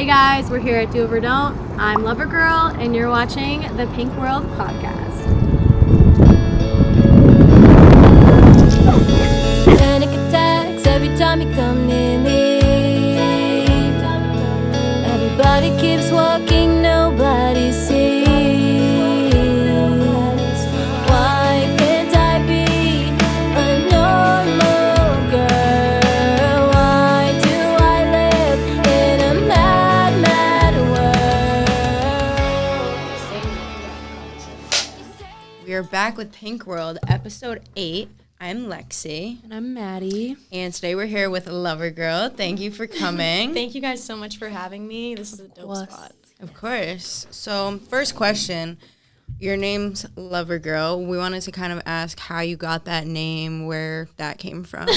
Hey guys, we're here at Do Over Don't. I'm Lover Grl, and you're watching the Pink World podcast. Panic attacks every time you come near me. Everybody keeps walking, nobody sees. Why can't I be a normal girl? Why do I live in a mad, mad world? We are back with Pink World, episode 8. I'm Lexi. And I'm Maddie. And today we're here with Lover Grl. Thank you for coming. Thank you guys so much for having me. This is a dope spot. Of course. So, first question. Your name's Lover Grl. We wanted to kind of ask how you got that name, where that came from.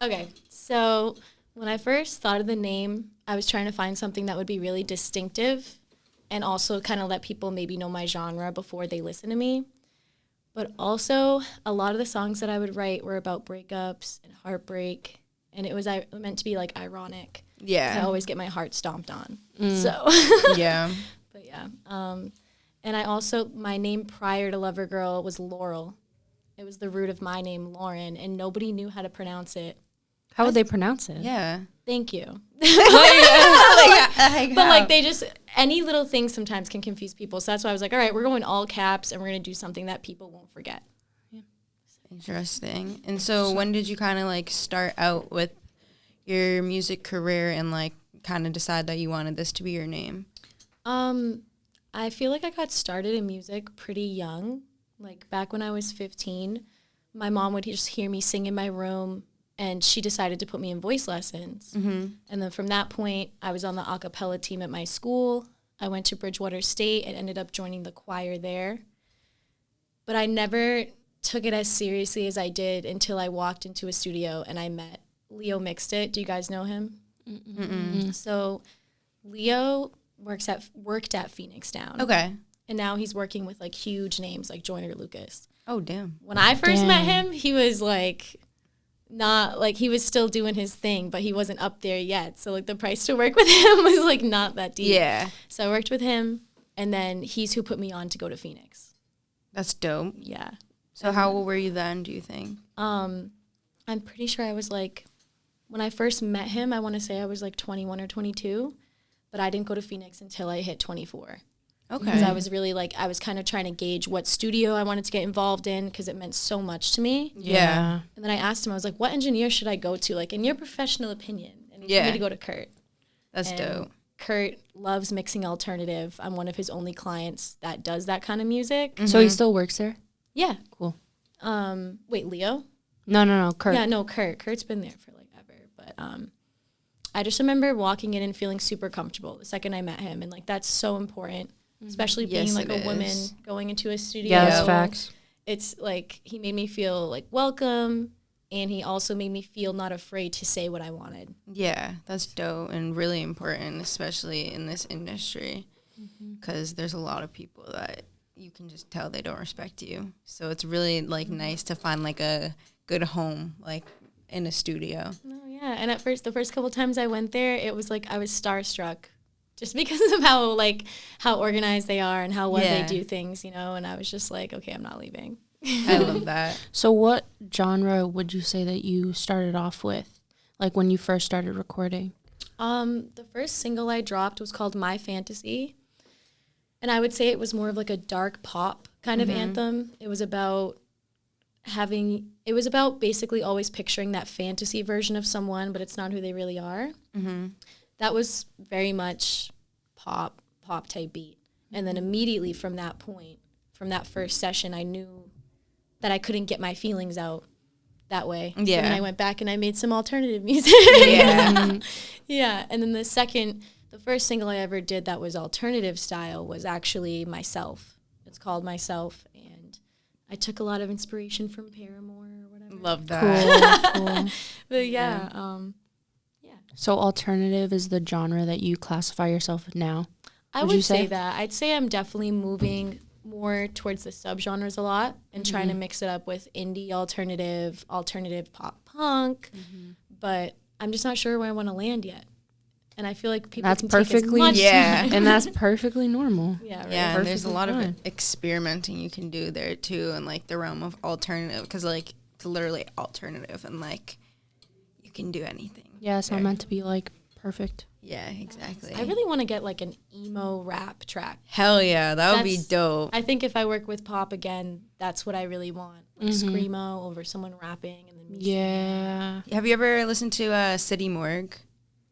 Okay, so when I first thought of the name, I was trying to find something that would be really distinctive and also kind of let people maybe know my genre before they listen to me. But also, a lot of the songs that I would write were about breakups and heartbreak, and it was meant to be, like, ironic. Yeah. I always get my heart stomped on. So, Yeah. but yeah. And I also, my name prior to Lover Grl was Laurel. It was the root of my name, Lauren, and nobody knew how to pronounce it. How would they pronounce it? Yeah. Thank you. But But like they just, any little thing sometimes can confuse people. So that's why I was like, all right, we're going all caps and we're going to do something that people won't forget. Interesting. And so when did you kind of like start out with your music career and like kind of decide that you wanted this to be your name? I feel like I got started in music pretty young. Like back when I was 15, my mom would just hear me sing in my room and she decided to put me in voice lessons. Mm-hmm. And then from that point, I was on the a cappella team at my school. I went to Bridgewater State and ended up joining the choir there. But I never took it as seriously as I did until I walked into a studio and I met Leo Mixed It. Do you guys know him? Mm-mm. So Leo worked at Phoenix Down. Okay. And now he's working with like huge names like Joyner Lucas. Oh, damn. When I first met him, he was like not like he was still doing his thing, but he wasn't up there yet. So like the price to work with him was like not that deep. Yeah. So I worked with him, and then he's who put me on to go to Phoenix. That's dope. Yeah. So how old were you then, do you think? I'm pretty sure I was like, when I first met him, I want to say I was like 21 or 22, but I didn't go to Phoenix until I hit 24. Okay. Because I was really like, I was kind of trying to gauge what studio I wanted to get involved in because it meant so much to me. Yeah. And then I asked him, I was like, what engineer should I go to? Like, in your professional opinion. And he told me to go to Kurt. That's And dope. Kurt loves mixing alternative. I'm one of his only clients that does that kind of music. Mm-hmm. So he still works there? Yeah. Cool. Wait, Leo? No, Kurt. Yeah, no, Kurt. Kurt's been there for like ever. But I just remember walking in and feeling super comfortable the second I met him. And like, that's so important. Especially being Yes, like it a woman is. going into a studio. Yeah, that's facts. It's like he made me feel like welcome, and he also made me feel not afraid to say what I wanted. Yeah, that's dope and really important, especially in this industry, because there's a lot of people that you can just tell they don't respect you. So it's really like nice to find like a good home, like in a studio. Oh yeah, and at first, the first couple times I went there, it was like I was starstruck, just because of how organized they are and how well they do things, you know. And I was just like, okay, I'm not leaving. I love that. So what genre would you say that you started off with, like when you first started recording? The first single I dropped was called My Fantasy. And I would say it was more of like a dark pop kind of anthem. It was about basically always picturing that fantasy version of someone, but it's not who they really are. Mm-hmm. That was very much pop type beat. And then immediately from that point, from that first session, I knew that I couldn't get my feelings out that way. Yeah. So then I went back and I made some alternative music. Yeah. Yeah. And then the first single I ever did that was alternative style was actually Myself. It's called Myself. And I took a lot of inspiration from Paramore or whatever. Love that. Cool. But yeah. So alternative is the genre that you classify yourself now? I Would you would say say? that. I'd say I'm definitely moving more towards the subgenres a lot and trying to mix it up with indie alternative pop punk. But I'm just not sure where I want to land yet. and I feel like people That's can perfectly take as much time. and that's perfectly normal. Yeah, right. Yeah, and there's a lot Perfectly of fine. experimenting you can do there too, in like the realm of alternative, because like it's literally alternative, and like you can do anything. Yeah, it's not there. meant to be like perfect. Yeah, exactly. I really want to get like an emo rap track. Hell yeah, that would be That's- dope. I think if I work with pop again, that's what I really want. Like screamo over someone rapping and then me singing. Yeah. Have you ever listened to City Morgue?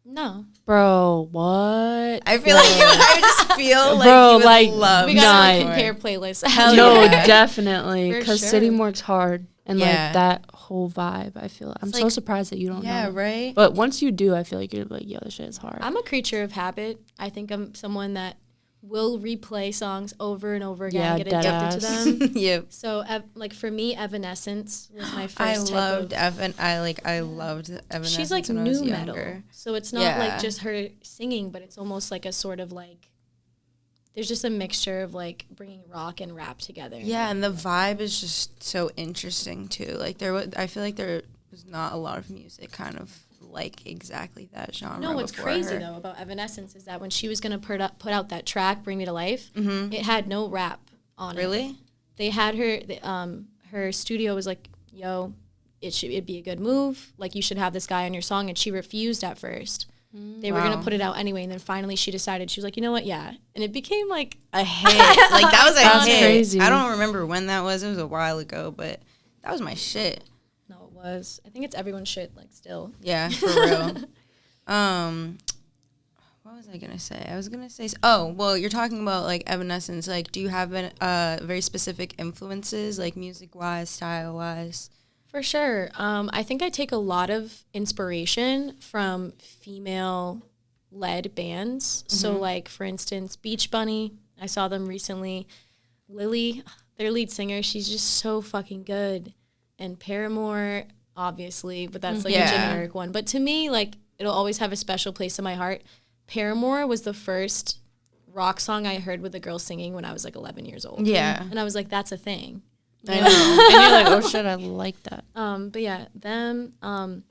No. Bro, what? I feel like I just feel like Bro, you would like, love We Nah. gotta City compare Morgue. playlists. Hell No, yeah. definitely. For Because sure. City Morgue's hard. And Yeah. like that whole vibe, I feel. I'm so like- surprised that you don't Yeah, know. right? But once you do, I feel like you're like, yo, this shit is hard. I'm a creature of habit. I think I'm someone that will replay songs over and over again and Yeah, get addicted to deadass. them. Yep. So, like for me, Evanescence was my first I type loved of. I loved Evanescence She's like when I was new metal, younger. so it's not Yeah. like just her singing, but it's almost like a sort of like. There's just a mixture of like bringing rock and rap together. Yeah, and the vibe is just so interesting too. Like I feel like there was not a lot of music kind of like exactly that genre. No, what's before crazy her. though about Evanescence is that when she was gonna put out that track, "Bring Me to Life," Mhm. it had no rap on it. Really? They had her. Her studio was like, "Yo, it'd be a good move. Like you should have this guy on your song," and she refused at first. They were gonna Wow. put it out anyway, and then finally she decided she was like, "You know what? Yeah," and it became like A hit. Like that was a That's hit. crazy. I don't remember when that was. It was a while ago, but that was my shit. no, it was. I think it's everyone's shit. Like still. Yeah, for real. What was I gonna say? I was gonna say. Oh, well, you're talking about like Evanescence. Like, do you have very specific influences, like music wise, style wise? For sure. I think I take a lot of inspiration from female-led bands. So, like, for instance, Beach Bunny. I saw them recently. Lily, their lead singer, she's just so fucking good. And Paramore, obviously, but that's like Yeah. a generic one. But to me, like, it'll always have a special place in my heart. Paramore was the first rock song I heard with a girl singing when I was like 11 years old. Yeah. And I was like, that's a thing. I know. and you're like, oh shit, I like that. But yeah, them. I'm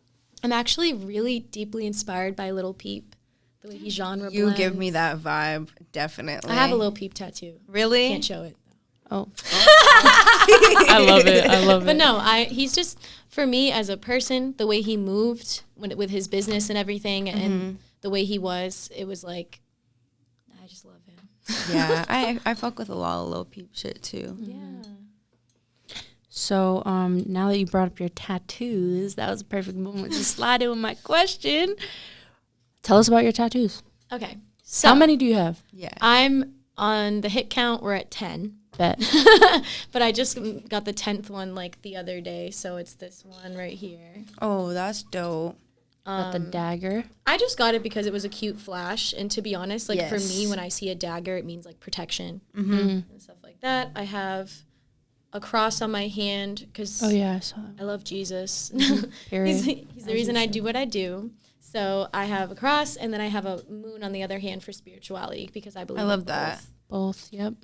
actually really deeply inspired by Lil Peep, the way he genre You blends. give me that vibe, definitely. I have a Lil Peep tattoo. Really? Can't show it. Oh. I love it. I love it. But no, he's just, for me as a person, the way he moved with his business and everything, and the way he was, it was like, I just love him. Yeah, I fuck with a lot of Lil Peep shit too. Yeah. So, now that you brought up your tattoos, that was a perfect moment to slide in with my question. Tell us about your tattoos. Okay. So How many do you have? Yeah. I'm on the hit count. We're at 10. Bet. But I just got the 10th one like the other day, so it's this one right here. Oh, that's dope. Got the dagger. I just got it because it was a cute flash, and to be honest, like for me, Yes. when I see a dagger, it means like protection Mm-hmm. and stuff like that. I have a cross on my hand because Oh yeah, I saw that. I love Jesus. Period. he's the reason I do what I do. So I have a cross, and then I have a moon on the other hand for spirituality because I believe. I in love both. that. Both. Yep.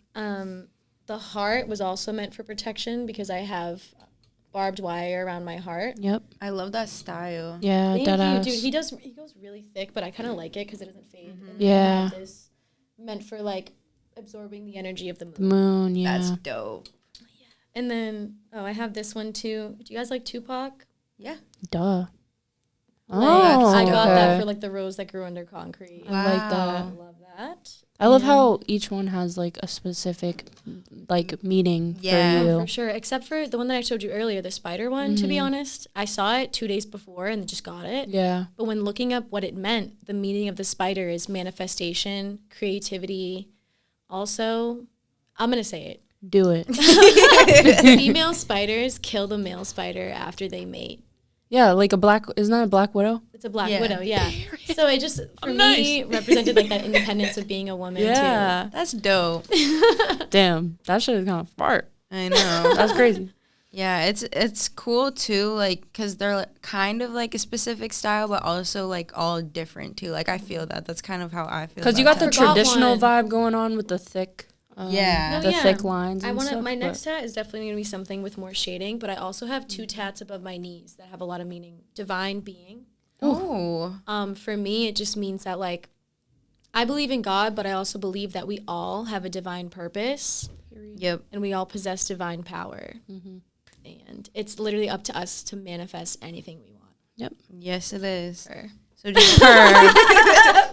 The heart was also meant for protection because I have barbed wire around my heart. Yep. I love that style. Yeah. Thank Dead you, ass. dude. He goes really thick, but I kind of like it because it doesn't fade. And then I Yeah. have this meant for like absorbing the energy of the moon. The moon. Yeah. That's dope. And then I have this one too. Do you guys like Tupac? Yeah. Duh. Like, Oh, I got that okay. for like the rose that grew under concrete. I like I that. love that. I love how each one has like a specific like meaning Yeah. for you. For sure, except for the one that I showed you earlier, the spider one. To be honest, I saw it 2 days before and just got it. Yeah. But when looking up what it meant, the meaning of the spider is manifestation, creativity. Also, I'm gonna say it. Do it. Female spiders kill the male spider after they mate. Yeah, like isn't that a black widow? It's a black Yeah. widow, yeah. So it just for me represented like that independence of being a woman too. That's dope. Damn, that shit is kind of fart. I know. That's crazy. Yeah, it's cool too, like, because they're like, kind of like a specific style, but also like all different too. Like, I feel that. That's kind of how I feel. Because you got the Forgot traditional one. vibe going on with the thick. Yeah. No, The yeah. thick lines. I And want to. stuff, My but- next tat is definitely going to be something with more shading, but I also have 2 tats above my knees that have a lot of meaning. Divine being. Oh. For me, it just means that, like, I believe in God, but I also believe that we all have a divine purpose. Yep. And we all possess divine power. And it's literally up to us to manifest anything we want. Yep. Yes, it is. Fair. So just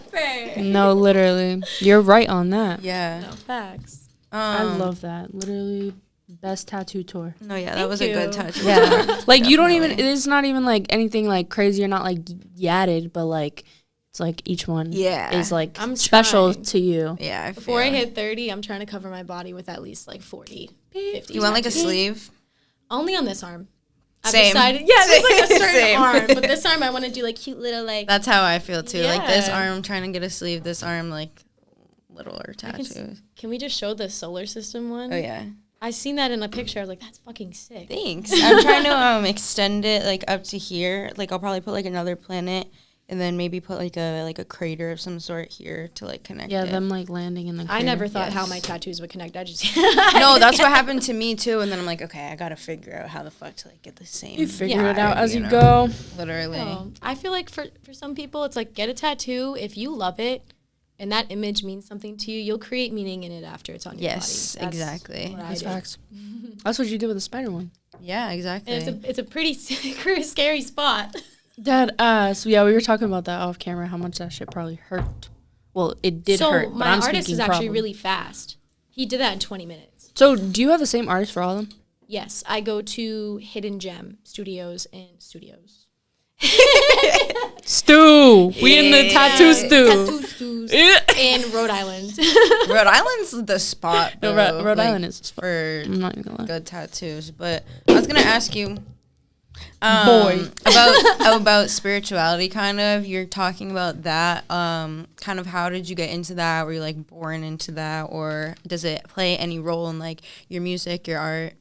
Fair. No, literally. You're right on that. yeah. No, facts. I love that. Literally, best tattoo tour. No, yeah, that Thank was you. a good touch. Yeah. Like, you don't even, Definitely. it's not even, like, anything, like, crazy. You're not, like, yadded, but, like, it's, like, each one is, like, I'm special trying. to you. Yeah. Before I hit 30, I'm trying to cover my body with at least, like, 40, 50. You want like a tattoos. sleeve? Only on this arm. I've Same. decided, yeah, there's like a certain Same. arm, but this arm I want to do like cute little like. That's how I feel too. Like this Yeah. arm trying to get a sleeve, this arm like littler tattoos. Can we just show the solar system one? Oh yeah. I seen that in a picture. I was like, that's fucking sick. Thanks. I'm trying to extend it like up to here. Like I'll probably put like another planet and then maybe put like a crater of some sort here to like connect Yeah, it. them, like, landing in the I crater. never thought how Yes. my tattoos would connect. I just No, that's what happened to me too. And then I'm like, okay, I gotta figure out how the fuck to like get the same. You figure Yeah, it out as you know, go. Literally. I feel like for some people, it's like get a tattoo if you love it, and that image means something to you. You'll create meaning in it after it's on your Yes, body. That's exactly. what I That's do. facts. That's what you did with the spider one. Yeah, exactly. And it's a pretty scary spot. Dead ass. Yeah, we were talking about that off camera, how much that shit probably hurt. Well, it did So hurt, but my I'm artist speaking is actually probably. really fast. He did that in 20 minutes. So, do you have the same artist for all of them? Yes, I go to Hidden Gem Studios and Studios. Stew. We in the tattoo stew. Tattoo Stews in Rhode Island. Rhode Island's the spot. No, though, Rhode like, Island is for I'm not gonna lie. good tattoos. But I was gonna ask you, Boy. about spirituality. Kind of, you're talking about that. Kind of, how did you get into that? Were you like born into that, or does it play any role in like your music, your art?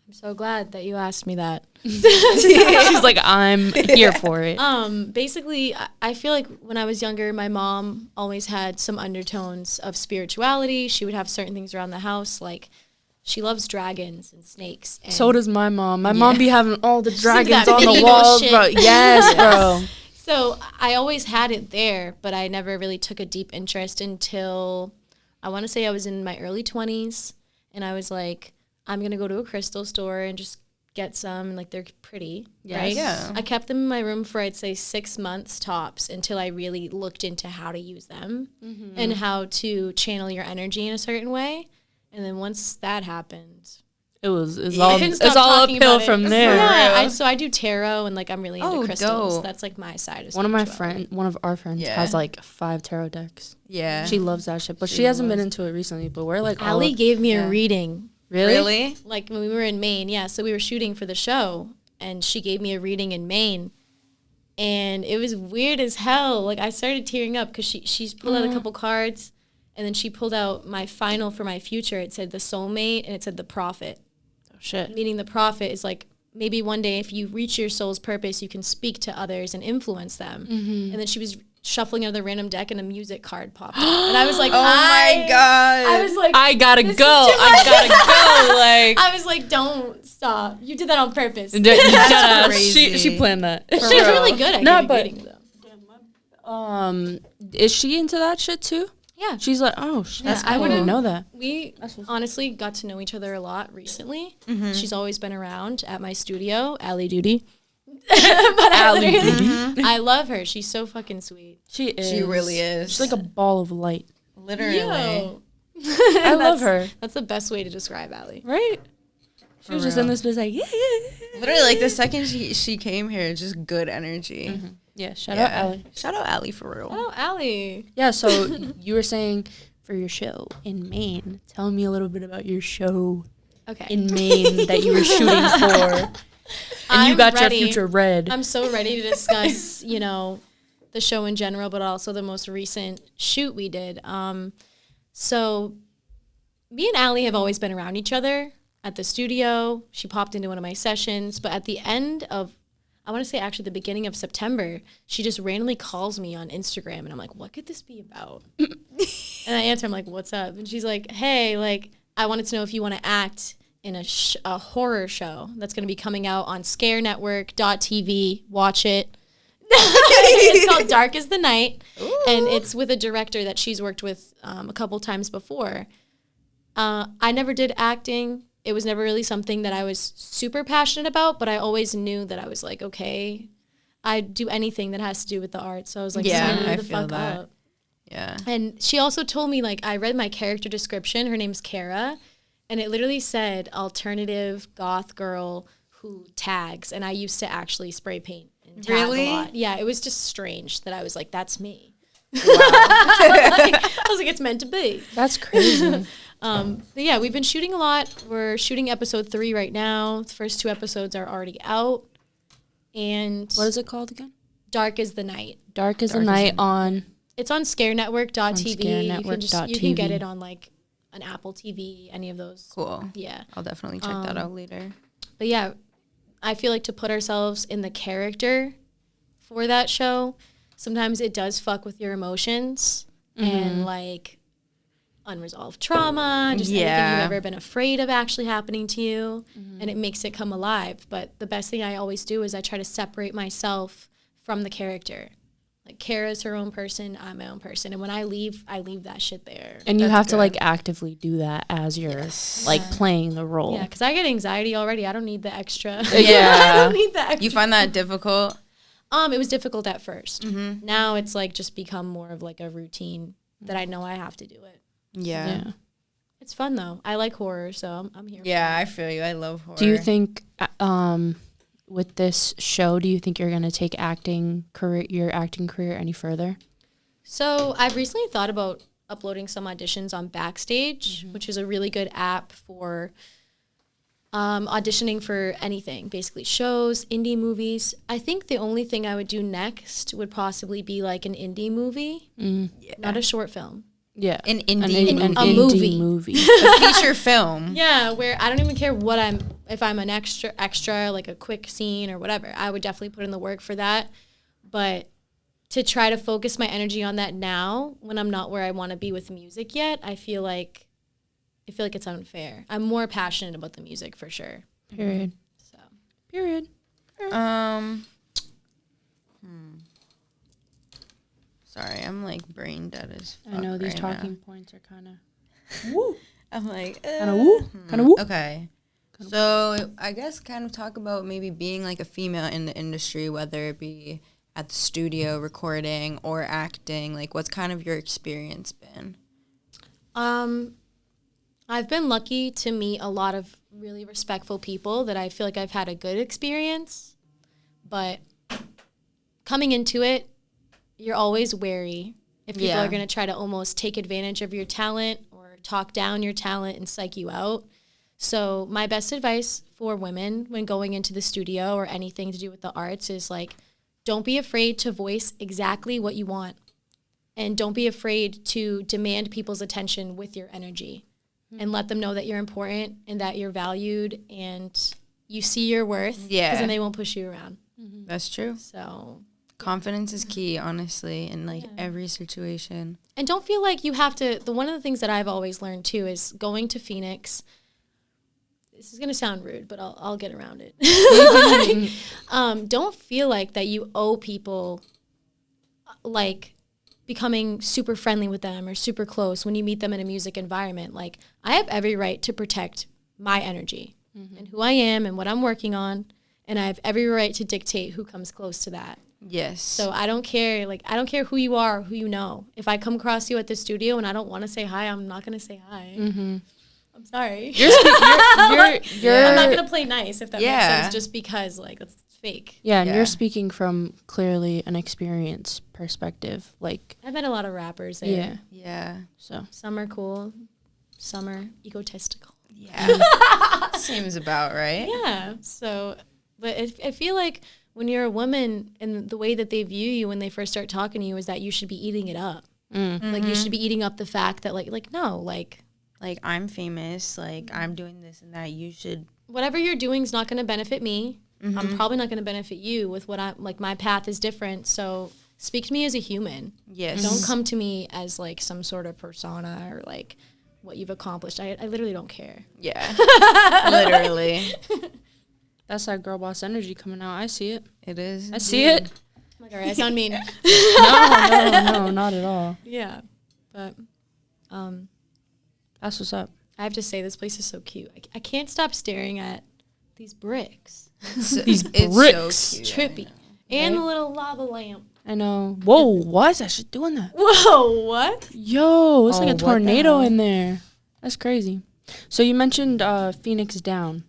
I'm so glad that you asked me that. She's like, I'm here for it. Basically, I feel like when I was younger, my mom always had some undertones of spirituality. She would have certain things around the house, like she loves dragons and snakes. And So does my mom. My mom be having all the into dragons that on the medieval walls, shit. bro. Yes, bro. So I always had it there, but I never really took a deep interest until I want to say I was in my early 20s, and I was like, I'm going to go to a crystal store and just get some, like they're pretty, right? Yeah. I kept them in my room for I'd say 6 months tops until I really looked into how to use them and how to channel your energy in a certain way. And then once that happened, It's I all couldn't stop talking uphill about it. from there. Yeah, so I do tarot and like I'm really into Oh, crystals. dope. That's like my side of One of spirituality. our friends Yeah. has like 5 tarot decks. Yeah. She loves that shit, but she hasn't been into it recently. But we're like, all Allie up- gave me Yeah. a reading. Really? Like when we were in Maine, yeah. So we were shooting for the show, and she gave me a reading in Maine, and it was weird as hell. Like I started tearing up because she's pulled out a couple cards, and then she pulled out my final for my future. It said the soulmate, and it said the prophet. Oh, shit. Meaning the prophet is like maybe one day if you reach your soul's purpose, you can speak to others and influence them. And then she was shuffling another random deck, and a music card popped up, and I was like, Oh my god. I was like, I gotta This is go. too I gotta go. Like, I was like, don't stop. You did that on purpose. deadass. crazy. She planned that. She's really good at No, giving but- readings, though. Is she into that shit too? Yeah. She's like, oh, shit. Yeah, I wouldn't know that. We honestly got to know each other a lot recently. Mm-hmm. She's always been around at my studio, Allie Duty. Allie I love her. She's so fucking sweet. She is. She really is. She's like a ball of light. Literally. I love her. That's the best way to describe Allie. Right? She was just in this bitch like, yeah. Literally, like the second she came here, just good energy. Yeah, shout out Allie. Shout out Allie for real. Oh, Allie. Yeah, so you were saying for your show in Maine. Tell me a little bit about your show Okay. in Maine that you were shooting for. And you I'm got ready. your future red. I'm so ready to discuss, the show in general, but also the most recent shoot we did. So me and Allie have always been around each other at the studio. She popped into one of my sessions, but at the end of, I want to say actually the beginning of September, she just randomly calls me on Instagram, and I'm like, what could this be about? And I answer, I'm like, what's up? And she's like, hey, like, I wanted to know if you want to act in a horror show that's going to be coming out on scarenetwork.tv. Watch it. It's called Dark as the Night, and it's with a director that she's worked with a couple times before. I never did acting. It was never really something that I was super passionate about, but I always knew that I was like, okay, I'd do anything that has to do with the art. So I was like, sign me the fuck up. Yeah. And she also told me, like, I read my character description. Her name's Kara, and it literally said alternative goth girl who tags. And I used to actually spray paint and tag a lot. Yeah, it was just strange that I was like, that's me. Wow. I was like, it's meant to be. That's crazy. But yeah, we've been shooting a lot. We're shooting episode 3 right now. The first 2 episodes are already out. And What is it called again? Dark as the Night. Dark as the Night on... It's on scarenetwork.tv. You can get it on like an Apple TV, any of those. Cool. Yeah. I'll definitely check that out later. But yeah, I feel like to put ourselves in the character for that show, sometimes it does fuck with your emotions and like unresolved trauma, just anything you've ever been afraid of actually happening to you, and it makes it come alive. But the best thing I always do is I try to separate myself from the character. Like, Kara's her own person, I'm my own person. And when I leave that shit there. And you have to, like, actively do that as you're, like, playing the role. Yeah, because I get anxiety already. I don't need the extra. Yeah. I don't need the extra. You find that difficult? It was difficult at first. Now it's, like, just become more of, like, a routine that I know I have to do it. Yeah. It's fun, though. I like horror, so I'm here. Yeah, I feel you. I love horror. Do you think... with this show, do you think you're going to take your acting career any further? So I've recently thought about uploading some auditions on Backstage, which is a really good app for auditioning for anything, basically shows, indie movies. I think the only thing I would do next would possibly be like an indie movie, not a short film. Yeah. An indie movie. A feature film. Yeah, where I don't even care if I'm an extra, like a quick scene or whatever. I would definitely put in the work for that. But to try to focus my energy on that now, when I'm not where I want to be with music yet, I feel like it's unfair. I'm more passionate about the music for sure. Period. So. Period. Sorry, I'm like brain dead as fuck. I know these right talking now. points are kind of woo. I'm like Kind of woo. Kind of woo. Okay. So I guess kind of talk about maybe being like a female in the industry, whether it be at the studio recording or acting. Like, what's kind of your experience been? I've been lucky to meet a lot of really respectful people that I feel like I've had a good experience. But coming into it, you're always wary if people are going to try to almost take advantage of your talent or talk down your talent and psych you out. So my best advice for women when going into the studio or anything to do with the arts is, like, don't be afraid to voice exactly what you want. And don't be afraid to demand people's attention with your energy. And let them know that you're important and that you're valued and you see your worth. Yeah. Because then they won't push you around. That's true. So... Confidence is key, honestly, in like every situation. And don't feel like you have to. One of the things that I've always learned too is going to Phoenix. This is gonna sound rude, but I'll get around it. Don't feel like that you owe people like becoming super friendly with them or super close when you meet them in a music environment. Like, I have every right to protect my energy and who I am and what I'm working on, and I have every right to dictate who comes close to that. Yes. So I don't care. Like, I don't care who you are or who you know. If I come across you at the studio and I don't want to say hi, I'm not going to say hi. I'm sorry. I'm not going to play nice, if that makes sense, just because, like, that's fake. Yeah, and you're speaking from clearly an experience perspective. Like, I've met a lot of rappers there. Yeah. So Some are cool. Some are egotistical. Yeah. Seems about right. Yeah. So, but I feel like when you're a woman and the way that they view you when they first start talking to you is that you should be eating it up. Like, you should be eating up the fact that no, like I'm famous, like I'm doing this and that. You should. Whatever you're doing is not going to benefit me. I'm probably not going to benefit you with what I'm like. My path is different. So speak to me as a human. Yes. Don't come to me as like some sort of persona or like what you've accomplished. I literally don't care. Yeah. Literally. that's that girl boss energy coming out. I see it. It is. I see it. Like, all right, I sound mean. No, not at all. Yeah, but That's what's up. I have to say this place is so cute. I can't stop staring at these bricks. These It's bricks. so cute. Trippy. And the little lava lamp. I know. Whoa, why is that shit doing that? Whoa, what? Yo, it's like Oh, a what the tornado hell? in there. That's crazy. So you mentioned Phoenix Down.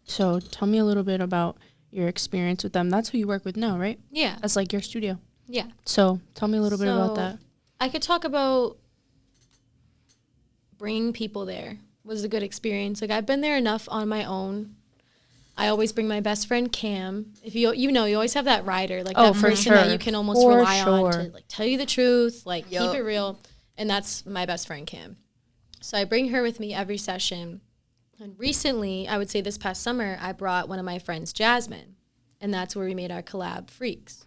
So tell me a little bit about your experience with them. That's who you work with now, right? Yeah, That's like your studio. yeah. So tell me a little bit about So, that. I could talk about bringing people there was a good experience. Like, I've been there enough on my own. I always bring my best friend Cam. If you always have that rider, like Oh, that for person that sure. you can almost For rely on sure. to like tell you the truth, like Yup. keep it real. And that's my best friend Cam. So I bring her with me every session. And recently, I would say this past summer, I brought one of my friends, Jasmine, and that's where we made our collab Freaks.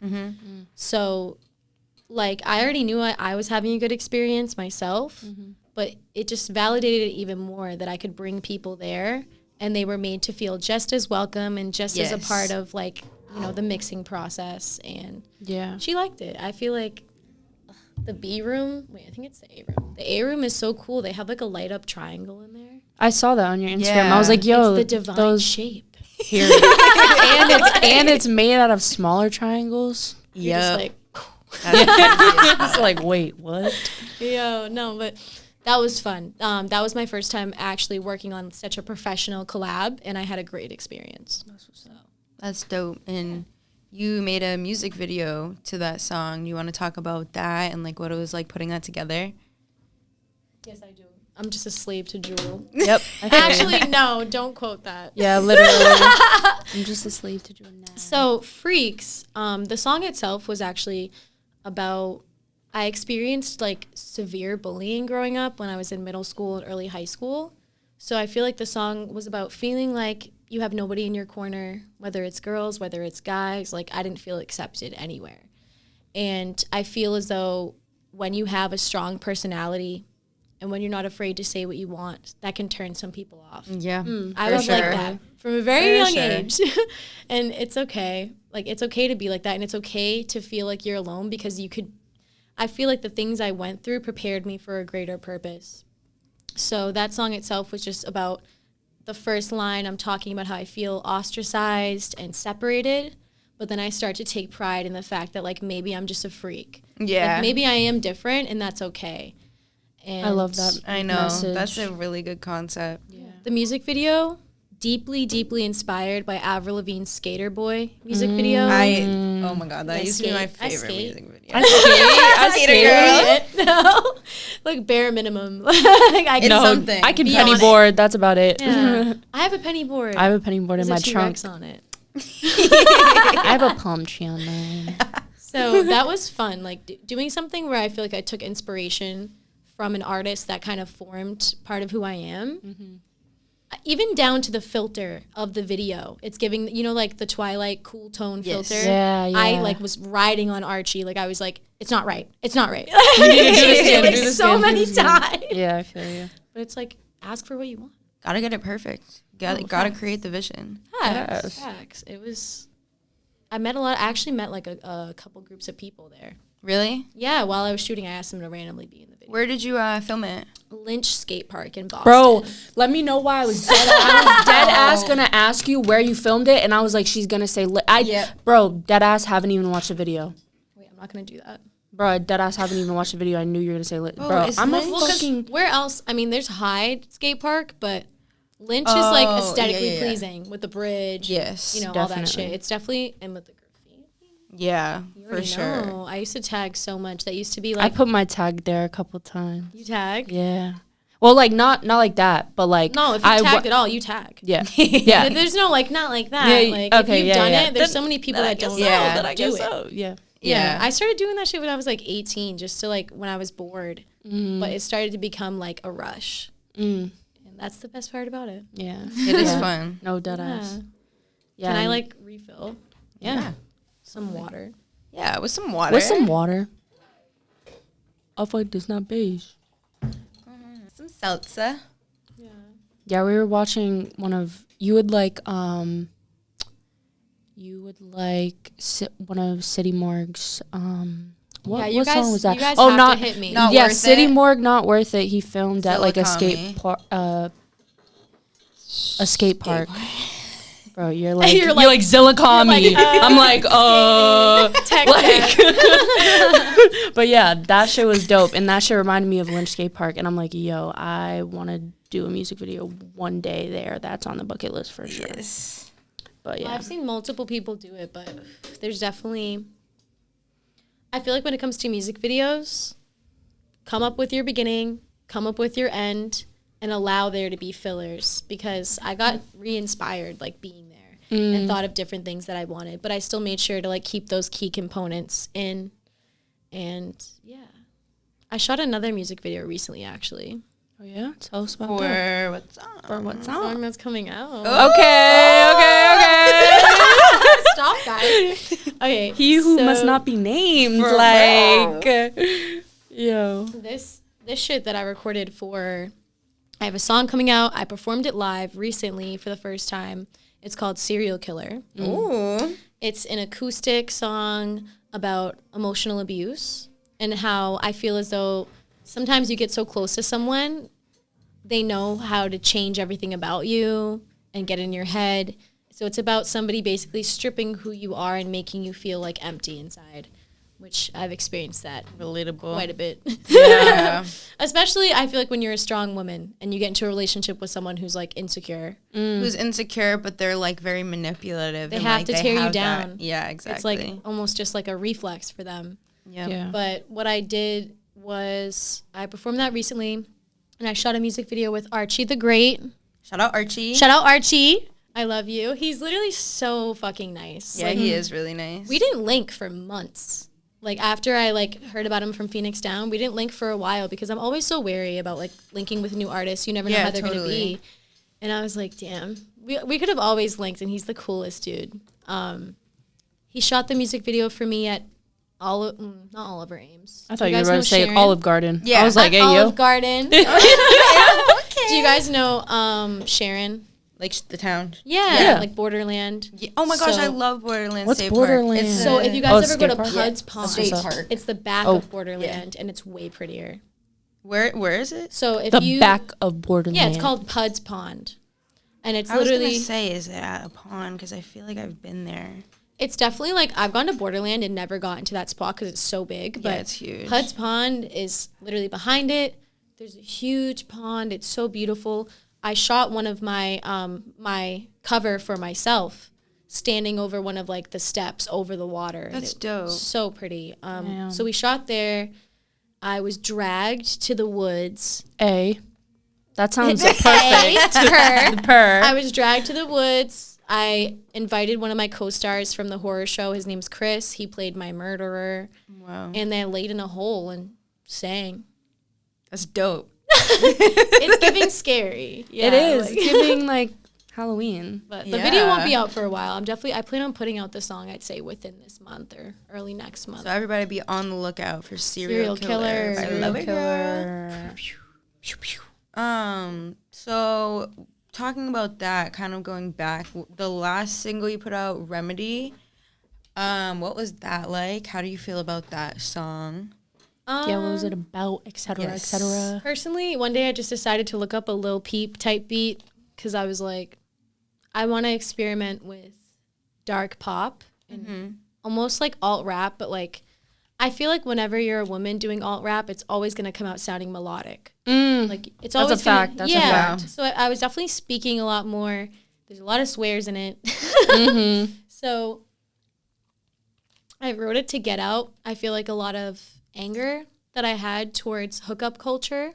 So, like, I already knew I was having a good experience myself, but it just validated it even more that I could bring people there and they were made to feel just as welcome and just as a Yes. part of, like, the mixing process. And Yeah. she liked it. I feel like the B room, I think it's the A room. The A room is so cool. They have like a light up triangle in there. I saw that on your Instagram. Yeah. I was like, yo, It's the divine those shape. here. and it's made out of smaller triangles. You're just like, It's like, wait, what? yo, no, but that was fun. That was my first time actually working on such a professional collab, and I had a great experience. That's dope. And you made a music video to that song. You want to talk about that and like what it was like putting that together? Yes, I do. I'm just a slave to Jewel. Yep. Actually, no, don't quote that. Yeah, literally. I'm just a slave to doing that. So, Freaks, the song itself was actually about, I experienced like severe bullying growing up when I was in middle school and early high school. So I feel like the song was about feeling like you have nobody in your corner, whether it's girls, whether it's guys. Like, I didn't feel accepted anywhere. And I feel as though when you have a strong personality and when you're not afraid to say what you want, that can turn some people off. Yeah. I for was like sure. that from a very For young sure. age. And it's okay. Like, it's okay to be like that. And it's okay to feel like you're alone because I feel like the things I went through prepared me for a greater purpose. So that song itself was just about the first line. I'm talking about how I feel ostracized and separated. But then I start to take pride in the fact that, like, maybe I'm just a freak. Yeah. Like, maybe I am different and that's okay. And I love that. I know. message. That's a really good concept. the music video, deeply, deeply inspired by Avril Lavigne's Skater Boy music video. Oh my god, that I used to be my skate. I favorite skate. music video. I Skater girl. No, like bare minimum. Like, I It's can, something. I can Be penny on it. board. That's about it. yeah. I have a penny board. I have a penny board in There's my a trunk. T-Rex on it. I have a palm tree on mine. So that was fun, like doing something where I feel like I took inspiration from an artist that kind of formed part of who I am. Even down to the filter of the video. It's giving, like the Twilight cool tone Yes. filter. Yeah, I yeah. like was riding on Archie. Like I was like, it's not right. It's not right. You need to do this again, Like do this so again, do many this again. times. Yeah, I feel you. But it's like, ask for what you want. Gotta get it perfect. Gotta facts. create the vision. Facts. Yes. Facts. It was, I actually met like a couple groups of people there. Really? Yeah, while I was shooting, I asked them to randomly be in the video. Where did you film it? Lynch Skate Park in Boston. Bro, let me know why I was dead. I was dead ass gonna ask you where you filmed it, and I was like, she's gonna say, bro, dead ass haven't even watched the video. Wait, I'm not going to do that. Bro, dead ass haven't even watched the video. I knew you were gonna say lit. Oh, Bro, is I'm a Lynch- fucking. Where else? I mean, there's Hyde Skate Park, but Lynch is like Oh, aesthetically yeah. pleasing with the bridge. Yes, all that definitely. shit. It's definitely, and with the graffiti. Yeah, You for already sure. know. I used to tag so much. That used to be I like, put my tag there a couple times. you tag? Yeah. Well, like not like that, but like No, if you I tagged at all, you tag. Yeah. Yeah. There's no like, not like that. Yeah, like, okay, if you've yeah, done yeah. it, there's Then- so many people that don't Yeah. do it. Yeah. Yeah, I started doing that shit when I was like 18, just to like when I was bored. But it started to become like a rush, and that's the best part about it. Yeah. It is Yeah. fun. No dead ass. Yeah. Yeah. Can I and- like refill? Yeah. Some water. Yeah, with some water. With some water. Off white does not beige. Some seltzer. Yeah. Yeah, we were watching one of you would like you would like one of City Morgue's what you song was that? You guys Oh, have not to hit me. Not yeah, Worth City It. Morgue, Not Worth It. He filmed at like a Zillikami. skate park. Bro, you're like You're you're like- like Zillikami. I'm like Tech like but yeah, that shit was dope, and that shit reminded me of Lynch Skate Park, and I'm like, yo, I want to do a music video one day there. That's on the bucket list for sure. Yes. But yeah, Well, I've seen multiple people do it, but there's definitely. I feel like when it comes to music videos, come up with your beginning, come up with your end, and allow there to be fillers, because I got re-inspired like being there and thought of different things that I wanted, but I still made sure to like keep those key components in. And yeah, I shot another music video recently, actually. oh yeah, tell us about that. For what's up? For what's Song that's coming out. Okay. Stop, guys. Okay, He who must so not be named, For like, yo. this shit that I recorded for. I have a song coming out. I performed it live recently for the first time. It's called Serial Killer. Ooh. It's an acoustic song about emotional abuse and how I feel as though sometimes you get so close to someone, they know how to change everything about you and get in your head. So it's about somebody basically stripping who you are and making you feel like empty inside, which I've experienced that Relatable. quite a bit. Yeah. Especially, I feel like when you're a strong woman and you get into a relationship with someone who's like insecure, Who's insecure, but they're like very manipulative. They and, have like, to they tear you have that- down. Yeah, exactly. it's like almost just like a reflex for them. Yep. Yeah. But what I did was I performed that recently, and I shot a music video with Archie the Great. Shout out Archie. Shout out Archie. I love you. He's literally so fucking nice. Yeah, Like, he is really nice. we didn't link for months. Like after I like heard about him from Phoenix Down, we didn't link for a while because I'm always so wary about like linking with new artists. You never know Yeah, how they're gonna totally. be. And I was like, damn, we could have always linked, and he's the coolest dude. He shot the music video for me at not Oliver Ames. I Do thought you were guys about know to say Sharon? Olive Garden. Yeah. I was like, At hey, yo. Olive Garden. Do you guys know Sharon? Like the town. Yeah, like Borderland. Yeah. Oh my gosh, So- I love Borderland What's State Borderland? Park. It's So if you guys it's ever go to skate park? Pud's Pond, State Park. it's the back Oh. of Borderland, and it's way prettier. where is it? So if The you back of Borderland. yeah, it's called Pud's Pond, and it's I was literally gonna say, is it at a pond? Because I feel like I've been there. it's definitely like I've gone to Borderland and never gotten to that spot because it's so big. But Yeah, it's huge. Pud's Pond is literally behind it. There's a huge pond. It's so beautiful. I shot one of my my cover for myself, standing over one of like the steps over the water. and That's it- dope. So pretty. Damn. So we shot there. I was dragged to the woods. That sounds Hey, perfect. her. Per. I was dragged to the woods. I invited one of my co-stars from the horror show. His name's Chris. He played my murderer. Wow. And then laid in a hole and sang. That's dope. It's giving scary. Yeah, it is. like- It's giving like Halloween. but the video won't Yeah. be out for a while. I plan on putting out the song, I'd say, within this month or early next month. So everybody be on the lookout for Serial Killer. Killer. I Serial love it. So talking about that, kind of going back, the last single you put out, Remedy, what was that like? How do you feel about that song? Yeah, what was it about, et cetera, et cetera. Personally, one day I just decided to look up a Lil Peep type beat because I was like, I want to experiment with dark pop and almost like alt rap, but like I feel like whenever you're a woman doing alt rap, it's always going to come out sounding melodic. Like it's a always fact. That's a fact. So I was definitely speaking a lot more. There's a lot of swears in it. So I wrote it to get out. I feel like a lot of anger that I had towards hookup culture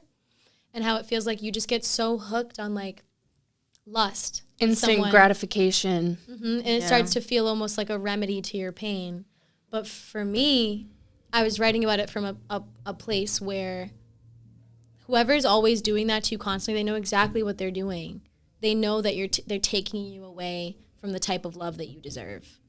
and how it feels like you just get so hooked on like lust. in Instant someone. gratification. And it starts to feel almost like a remedy to your pain. But for me, I was writing about it from a place where whoever's always doing that to you constantly, they know exactly what they're doing. They know that they're taking you away from the type of love that you deserve.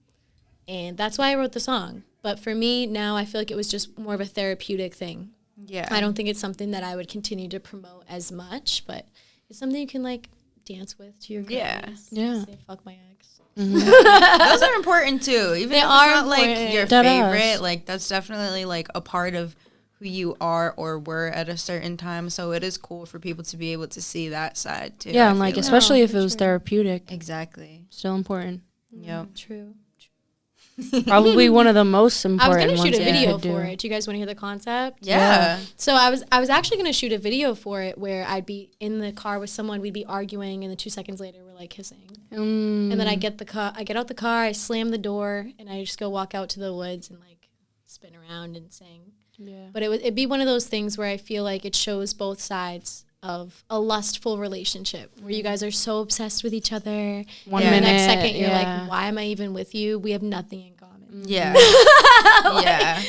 And that's why I wrote the song. But for me now, I feel like it was just more of a therapeutic thing. Yeah. I don't think it's something that I would continue to promote as much, but it's something you can like dance with to your Yeah. grades. Yeah. Say fuck my ex. Those are important too. Even They if it's are not like important. your Dead favorite, ass. like that's definitely like a part of who you are or were at a certain time. So it is cool for people to be able to see that side too. Yeah, I and like feel especially No, if it for was sure. therapeutic, exactly. still important. Yep. True. Probably one of the most I was important gonna shoot ones a you video could do. for it. Do you guys want to hear the concept? Yeah. So I was actually gonna shoot a video for it where I'd be in the car with someone, we'd be arguing, and then 2 seconds later we're like kissing. And then I get out the car, I slam the door, and I just go walk out to the woods and like spin around and sing. Yeah. But it'd be one of those things where I feel like it shows both sides of a lustful relationship where you guys are so obsessed with each other. One and minute, the next second you're yeah. like, why am I even with you? We have nothing in common. Yeah. Yeah.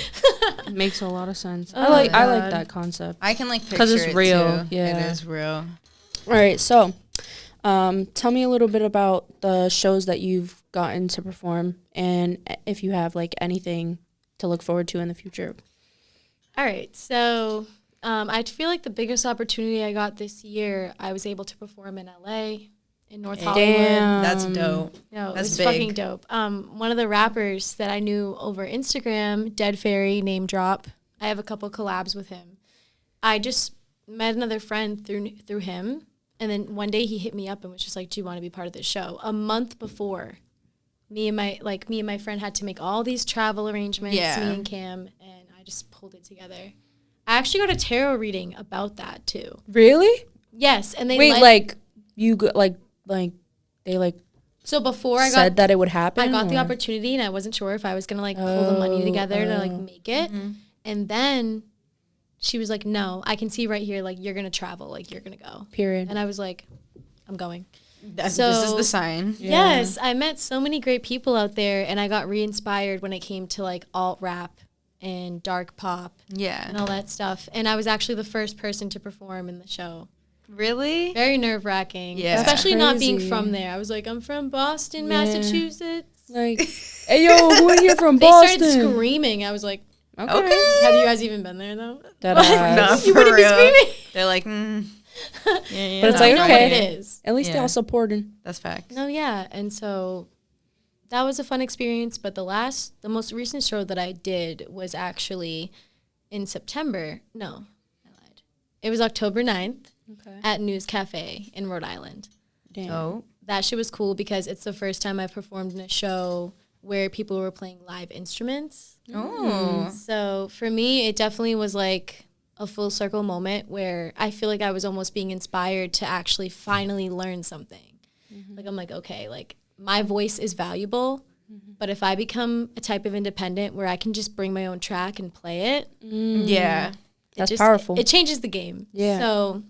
It makes a lot of sense. Oh, I like God. that concept. I can like picture 'Cause it's it real, too. yeah. It is real. All right, so tell me a little bit about the shows that you've gotten to perform, and if you have like anything to look forward to in the future. All right, so I feel like the biggest opportunity I got this year, I was able to perform in LA, in North Hollywood. That's dope. No, it That's was big. fucking dope. One of the rappers that I knew over Instagram, Dead Fairy, name drop. I have a couple collabs with him. I just met another friend through him, and then one day he hit me up and was just like, "Do you want to be part of this show?" A month before, me and my friend had to make all these travel arrangements. Yeah. Me and Cam, and I just pulled it together. I actually got a tarot reading about that too. Really? Yes, and they Wait, like you go, like they like so before I said got that it would happen. I got the or- opportunity, and I wasn't sure if I was gonna like pull the money together to like make it. And then she was like, "No, I can see right here, like you're gonna travel, like you're gonna go." Period. And I was like, "I'm going." This is So- the sign. Yeah. Yes, I met so many great people out there, and I got re-inspired when it came to like alt rap and dark pop and Yeah. all that stuff. And I was actually the first person to perform in the show. Really? Very nerve-wracking, Yeah. especially not being Crazy. from there. I was like, "I'm from Boston, Yeah. Massachusetts." Like, hey yo, who in here from They Boston? started screaming. I was like, Okay. "Have you guys even been there though?" That Nah, ass. You for wouldn't be real. screaming. They're like, yeah, But it's I like, know okay. what it is. At least they Yeah. all supporting. That's facts. No, yeah, and so that was a fun experience. But the most recent show that I did was actually in September. No, I lied. It was October 9th Okay. at News Cafe in Rhode Island. Damn. Oh. That shit was cool because it's the first time I've performed in a show where people were playing live instruments. Oh. So for me, it definitely was like a full circle moment where I feel like I was almost being inspired to actually finally learn something. Like I'm like, okay, like my voice is valuable, but if I become a type of independent where I can just bring my own track and play it, Yeah. That's powerful. It changes the game. Yeah. So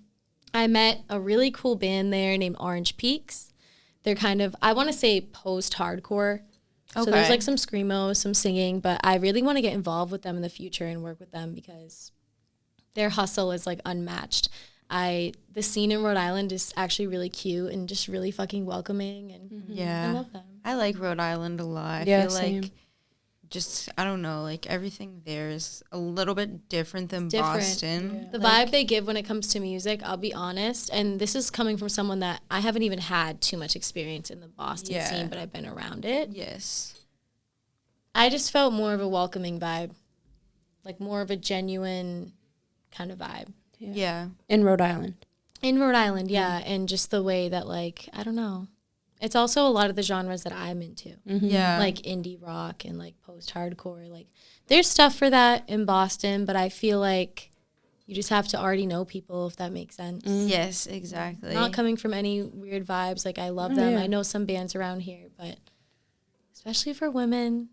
I met a really cool band there named Orange Peaks. They're kind of, I want to say post-hardcore. So there's Okay. like some screamo, some singing, but I really want to get involved with them in the future and work with them because their hustle is like unmatched. The scene in Rhode Island is actually really cute and just really fucking welcoming, and I Yeah. love them. I like Rhode Island a lot. I Yeah, feel same. like just, I don't know, like everything there is a little bit different than Different. Boston. The Like, vibe they give when it comes to music, I'll be honest, and this is coming from someone that I haven't even had too much experience in the Boston Yeah. scene, but I've been around it. Yes. I just felt more of a welcoming vibe, like more of a genuine kind of vibe. Yeah. In Rhode Island. In Rhode Island, yeah, and just the way that, like, I don't know. It's also a lot of the genres that I'm into, Yeah. like indie rock and like post-hardcore. Like, there's stuff for that in Boston, but I feel like you just have to already know people, if that makes sense. Yes, exactly. Not coming from any weird vibes. Like, I love them. yeah. I know some bands around here, but especially for women,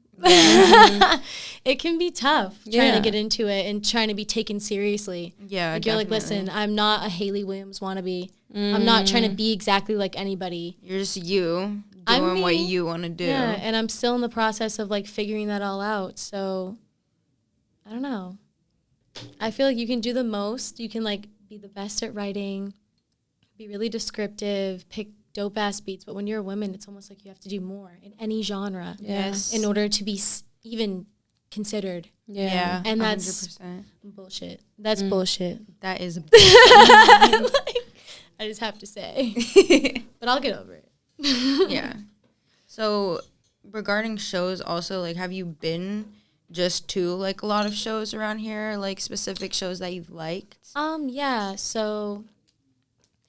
it can be tough trying Yeah. to get into it and trying to be taken seriously. Yeah. Like, you're like, definitely. listen, I'm not a Haley Williams wannabe. I'm not trying to be exactly like anybody. You're just you I'm doing what me. you want to do. Yeah, and I'm still in the process of like figuring that all out. So I don't know. I feel like you can do the most. You can like be the best at writing, be really descriptive, pick dope ass beats. But when you're a woman, it's almost like you have to do more in any genre Yes. in order to be even considered. Yeah. And that's 100%. bullshit. That's bullshit. That is. Like, I just have to say. But I'll get over it. Yeah. So regarding shows also, like, have you been just to, like, a lot of shows around here, like, specific shows that you've liked? Yeah. So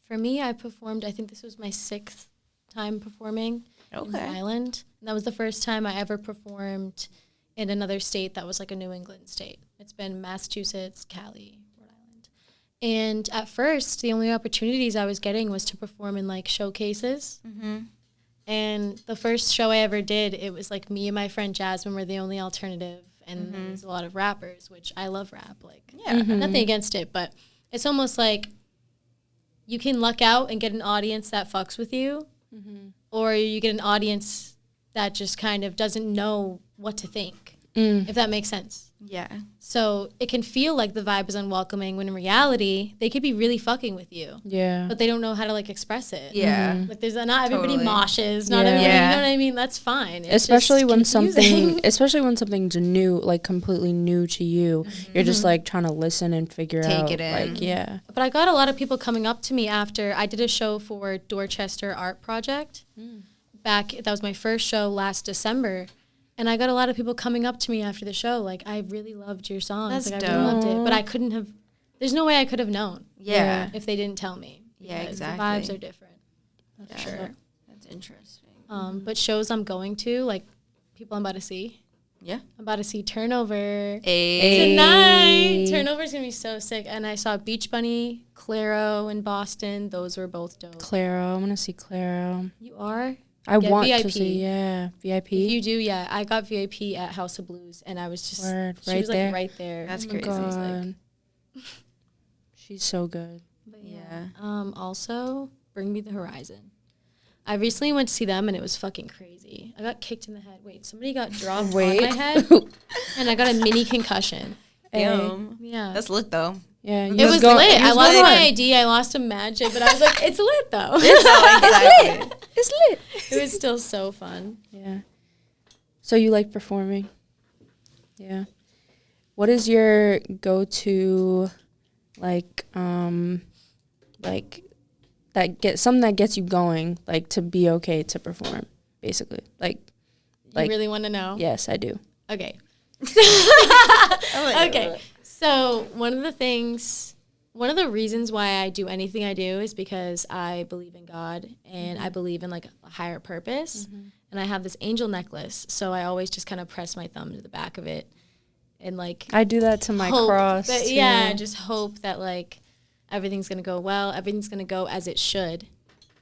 for me, I performed, I think this was my 6th time performing in Rhode Island. And that was the first time I ever performed in another state that was like a New England state. It's been Massachusetts, Cali, Rhode Island. And at first, the only opportunities I was getting was to perform in like showcases. Mm-hmm. And the first show I ever did, it was like me and my friend Jasmine were the only alternative. And there was a lot of rappers, which I love rap. Like, nothing against it, but it's almost like you can luck out and get an audience that fucks with you, or you get an audience that just kind of doesn't know what to think, if that makes sense. Yeah. So it can feel like the vibe is unwelcoming when in reality, they could be really fucking with you. Yeah. But they don't know how to, like, express it. Yeah. Like, there's not everybody Totally. moshes, not Yeah. everybody, Yeah. you know what I mean? That's fine. It's especially just when confusing. something's new, like completely new to you. You're just like trying to listen and figure Take out. it in. Like, yeah. But I got a lot of people coming up to me after I did a show for Dorchester Art Project. That was my first show last December. And I got a lot of people coming up to me after the show, like, I really loved your songs. That's like, I really loved it. dope. But I couldn't have, there's no way I could have known Yeah. if they didn't tell me. Yeah, because exactly. The vibes are different. Yeah. Sure. That's interesting. But shows I'm going to, like, people I'm about to see. Yeah. I'm about to see Turnover Hey. tonight. Turnover's going to be so sick. And I saw Beach Bunny, Claro in Boston. Those were both dope. Claro. I'm gonna see Claro. You are? I Get want VIP. to see. Yeah. VIP. If you do, yeah. I got VIP at House of Blues, and I was just Word, she right was there. like right there. That's Oh my crazy. God. She's so good. But Yeah. Also, Bring Me the Horizon. I recently went to see them, and it was fucking crazy. I got kicked in the head. Wait, somebody got dropped on my head, and I got a mini concussion. Damn. Yeah. That's lit, though. Yeah. It was lit. I lost my ID. I lost a magic, but I was like, it's lit though. Exactly. It's lit. It was still so fun. Yeah. So you like performing? Yeah. What is your go-to, like something that gets you going, like to be okay to perform, basically? Like, You really want to know? yes, I do. Okay. Oh Okay. So one of the reasons why I do anything I do is because I believe in God and I believe in like a higher purpose. And I have this angel necklace. So I always just kind of press my thumb to the back of it and like I do that to my hope cross. that- too. yeah, just hope that like everything's going to go well. Everything's going to go as it should.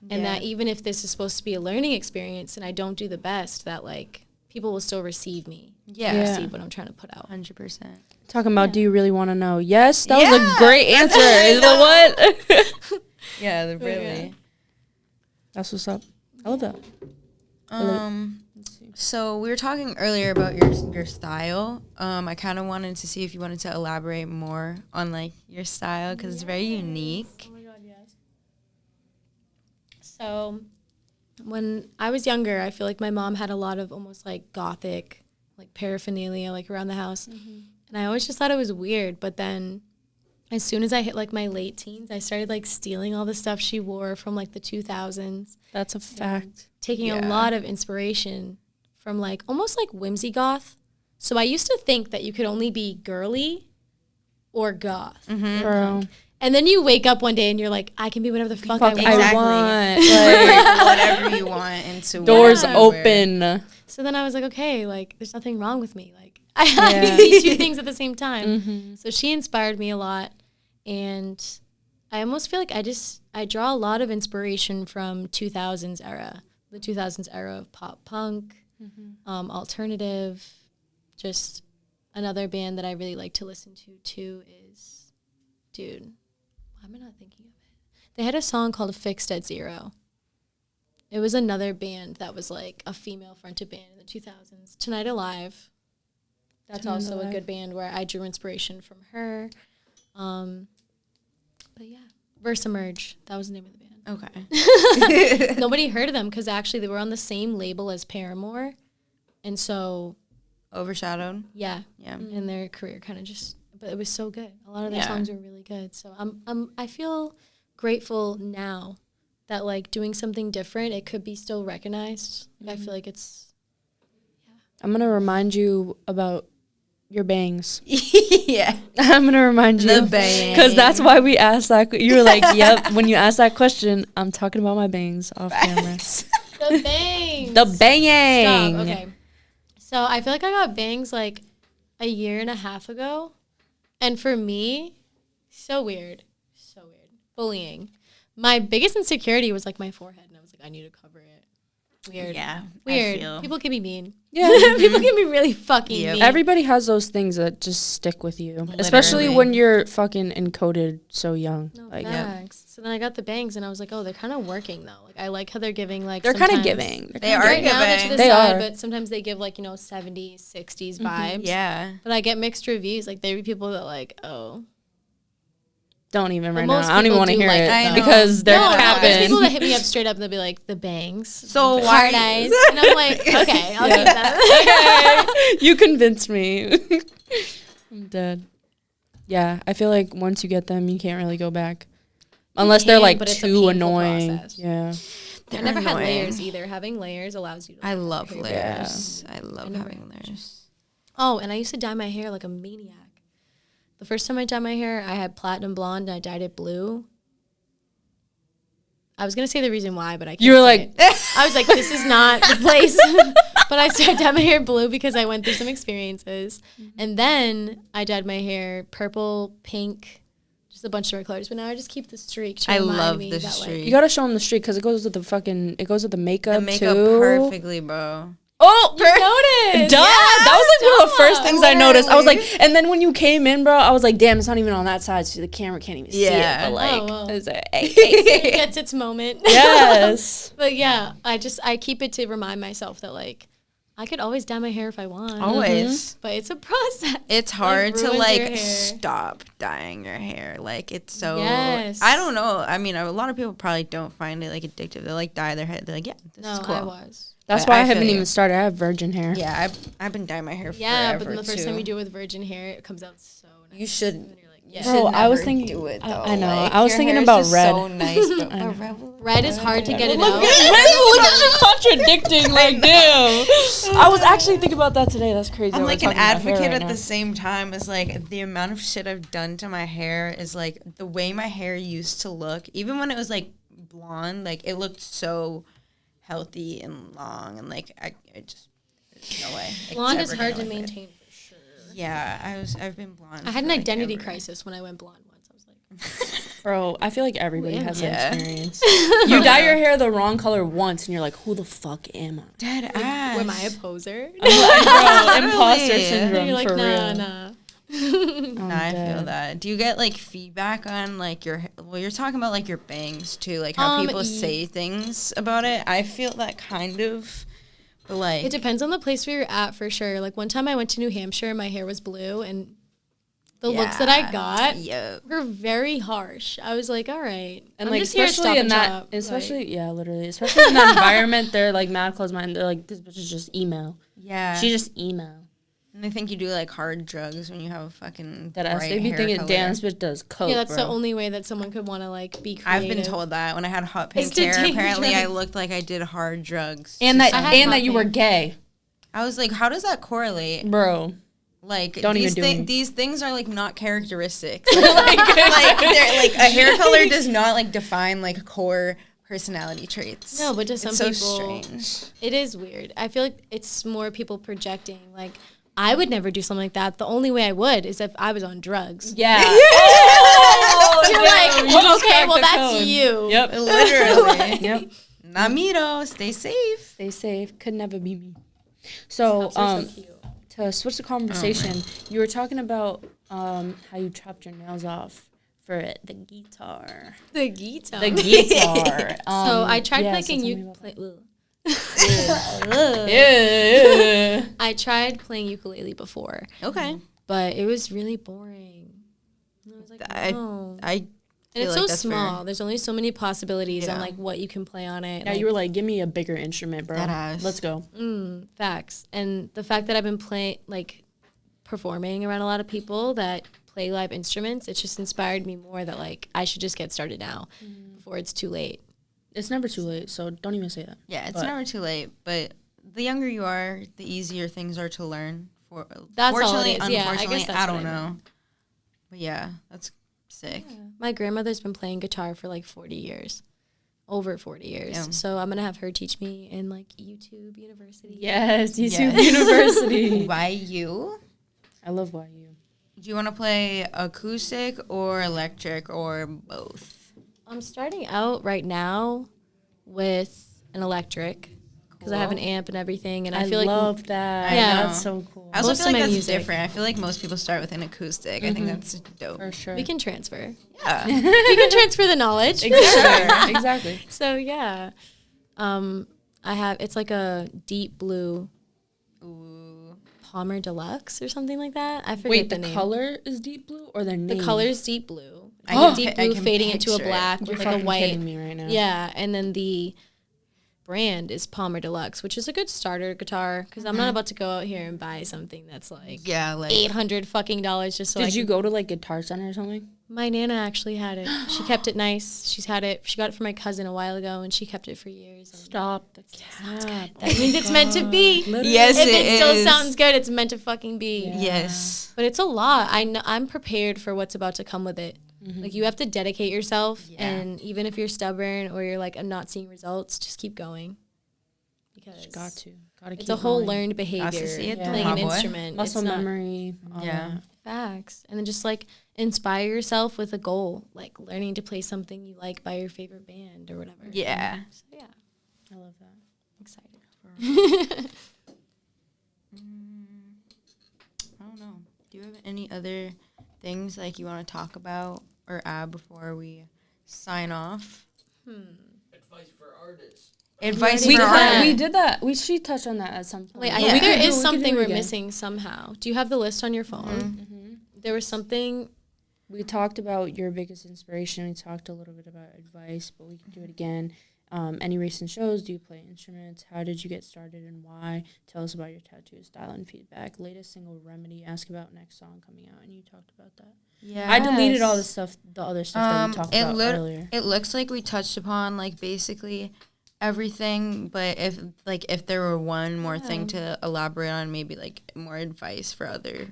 And that even if this is supposed to be a learning experience and I don't do the best, that like people will still receive me. Yeah. Receive what I'm trying to put out. 100%. Talking about, do you really want to know? Yes, that was Yeah. a great answer. Is the what? Yeah, they're really. That's what's up. I love that. So we were talking earlier about your style. I kind of wanted to see if you wanted to elaborate more on like your style because it's very unique. Oh my God, yes. So when I was younger, I feel like my mom had a lot of almost like gothic, like paraphernalia, like around the house. And I always just thought it was weird. But then as soon as I hit like my late teens, I started like stealing all the stuff she wore from like the 2000s, That's a fact. taking a Yeah. lot of inspiration from like almost like whimsy goth. So I used to think that you could only be girly or goth. Bro. And then you wake up one day and you're like, I can be whatever the fuck I want. Exactly. I want. Like, Whatever you want into doors Yeah. open. So then I was like, okay, like there's nothing wrong with me. Like I have these two things at the same time. So she inspired me a lot. And I almost feel like I draw a lot of inspiration from 2000s era, the 2000s era of pop punk, alternative. Just another band that I really like to listen to too is, dude, why am I not thinking of it? They had a song called Fixed at Zero. It was another band that was like a female fronted band in the 2000s. Tonight Alive. That's Tonight also Alive. a good band where I drew inspiration from her. But yeah, Versamerge. That was the name of the band. Okay. Nobody heard of them because actually they were on the same label as Paramore. And so, Overshadowed. yeah, Yeah. and their career kind of just, but it was so good. A lot of their Yeah. songs were really good. So I feel grateful now that like doing something different, it could be still recognized. I feel like it's I'm going to remind you about your bangs. Yeah. I'm going to remind you. The bangs. Because that's why we asked that. You were like, yep, when you asked that question, I'm talking about my bangs off camera. the bangs. The banging. Stop. Okay. So I feel like I got bangs like a year and a half ago. And for me, so weird. So weird. Bullying. My biggest insecurity was like my forehead. And I was like, I need to cover it. Weird. Yeah. Weird. People can be mean. Yeah. People can be really fucking mean. Everybody has those things that just stick with you. Especially when you're fucking encoded so young. No, like, facts. So then I got the bangs and I was like, oh, they're kind of working though. Like I like how they're giving like they're kind of sometimes- giving. They are Right now they're to giving. the They side, are. but sometimes they give like, 70s, 60s vibes. Yeah. But I get mixed reviews. Like there be people that like, oh. Don't even But right now. most I don't even people want to do hear like it it, though. because they're No, there's capping. people that hit me up straight up and they'll be like, the bangs. So hard why- eyes. And I'm like, okay, I'll keep that. You convinced me. I'm dead. Yeah, I feel like once you get them, you can't really go back. Unless they're can, like but it's a too painful annoying. process. Yeah. I never had annoying. layers either. Having layers allows you to. I love hair. layers. I love never having layers. Oh, and I used to dye my hair like a maniac. The first time I dyed my hair, I had platinum blonde and I dyed it blue. I was going to say the reason why, but I can't You were say like- it. I was like, this is not the place. But I started dyeing my hair blue because I went through some experiences. And then I dyed my hair purple, pink, just a bunch of different colors. But now I just keep the streak to I remind love me the that, streak. You gotta show them the streak because it goes with the makeup, The makeup too. perfectly, bro. Oh, noticed. duh. That was like one of the first duh. things I noticed. I was like, and then when you came in, bro, I was like, damn, it's not even on that side, so the camera can't even see it. Yeah. But like, Oh, wow. I was like, hey, It gets its moment. yes. But yeah, I keep it to remind myself that like I could always dye my hair if I want. Always. But it's a process. It's hard to ruins your like hair. stop dyeing your hair. Like it's so Yes. I don't know. I mean, a lot of people probably don't find it like addictive. They like dye their hair. They're like, yeah, this No, is cool. I was. That's But why I I haven't feel you. even started. I have virgin hair. Yeah, I've been dyeing my hair Yeah, forever but then the first too. time you do it with virgin hair, it comes out so nice. You should. And you're like, yeah. Bro, I was never thinking- do it, though. I know. Like, I was your thinking hair is about just red. So nice, but I know. Red is hard to get it Look out. at you contradicting. Like, damn. I was actually thinking about that today. That's crazy. I'm that we're like an talking about hair advocate right at now. the same time as like the amount of shit I've done to my hair is like the way my hair used to look. Even when it was like blonde, like it looked so healthy and long and like I just there's no way. it's Blonde is ever hard gonna to look good. maintain for sure. Yeah, I've been blonde. I had an for, like, identity ever. crisis when I went blonde once. I was like, Bro, I feel like everybody Who am has I? that experience. You dye your hair the wrong color once, and you're like, "Who the fuck am I?" Dead ass. am I a poser? Bro, imposter Literally. syndrome You're like, for nah, real. nah. No, I feel dead. that. Do you get like feedback on like your? Well, you're talking about like your bangs too, like how people say things about it. I feel that kind of, but like It depends on the place where you're at for sure. Like one time I went to New Hampshire and my hair was blue and the looks that I got yeah. were very harsh. I was like, all right. And I'm like just here to especially stop in and that, shop. especially yeah, literally, especially in that environment, they're like mad close minded. They're like, this bitch is just emo. Yeah. She just emo. And they think you do like hard drugs when you have a fucking That ass. bright They be hair thinking, color. damn, this bitch does coke. Yeah, that's the bro. only way that someone could want to like be creative. I've been told that when I had hot pink It's to hair. take Apparently, I drugs. looked like I did hard drugs. And that I had and that hot you were pink. gay, I was like, how does that correlate? bro. Like Don't these even do me. these things are like not characteristics. like they're like a hair color does not like define like core personality traits. No, but to some it's so people, strange. it is weird. I feel like it's more people projecting. Like, I would never do something like that. The only way I would is if I was on drugs. Yeah. You're like, You just okay, cracked well, the that's code. you. Yep. Literally. Yep. Namiro, stay safe. Stay safe. Could never be me. So, to switch the conversation, you were talking about how you chopped your nails off for the guitar. The guitar. The guitar. So I tried yeah, playing so tell me ukulele. Yeah. I tried playing ukulele before, Okay. but it was really boring. And I was like, I no. I And feel it's like so that's small. fair. There's only so many possibilities on Yeah. like what you can play on it. Yeah, you were like, give me a bigger instrument, bro. Deadass. Let's go. Facts. And the fact that I've been performing around a lot of people that play live instruments, it's just inspired me more that like I should just get started now before it's too late. It's never too late, so don't even say that. Yeah, it's never too late, but the younger you are, the easier things are to learn. That's all Fortunately, it is. Yeah, I guess unfortunately, that's I what don't I know. But yeah, that's sick. Yeah. My grandmother's been playing guitar for like 40 years. Over 40 years. Yeah. So I'm going to have her teach me in like YouTube University. Yes, YouTube University. YU? I love YU. Do you want to play acoustic or electric or both? I'm starting out right now with an electric because I have an amp and everything, and I feel love that. Yeah, That's so cool. I also Most feel of like my that's music. different. I feel like most people start with an acoustic. I think that's dope. For sure. we can transfer. Yeah. We can transfer the knowledge. Exactly. Exactly. So yeah, it's like a deep blue Ooh. Palmer Deluxe or something like that. I forget Wait, the the name. color is deep blue or the name? The color's deep blue. I can Deep pi- I blue can fading into a picture it. black You're with like a fucking white. kidding me right now. Yeah, and then the brand is Palmer Deluxe, which is a good starter guitar because I'm not about to go out here and buy something that's like Yeah, like $800 fucking dollars just so Did you go to like Guitar Center or something? My Nana actually had it. She kept it nice. She's had it. She got it for my cousin a while ago, and she kept it for years. And Stop the cap. that means it's meant to be. yes, If it still is. sounds good, it's meant to fucking be. Yeah. Yes. But it's a lot. I'm prepared for what's about to come with it. Like you have to dedicate yourself, and even if you're stubborn or you're like I'm not seeing results, just keep going. Because Gotta keep it's a whole going. learned behavior. to see it through, playing my an boy. instrument. Muscle It's not- memory. all Yeah. that. Facts. And then just like inspire yourself with a goal, like learning to play something you like by your favorite band or whatever. Yeah. So yeah, I love that. excited. I don't know. Do you have any other things like you want to talk about or add before we sign off? Advice for artists. Advice We for did artists. that. We did that. She touched on that at some point. Wait, I Yeah. think there We is something we're again. missing somehow. Do you have the list on your phone? There was something. We talked about your biggest inspiration. We talked a little bit about advice, but we can do it again. Any recent shows? Do you play instruments? How did you get started and why? Tell us about your tattoo style and feedback. Latest single Remedy. Ask about next song coming out, and you talked about that. Yeah. I deleted all the stuff, the other stuff that we talked about earlier. It looks like we touched upon like basically everything, but if there were one more thing to elaborate on, maybe like more advice for other.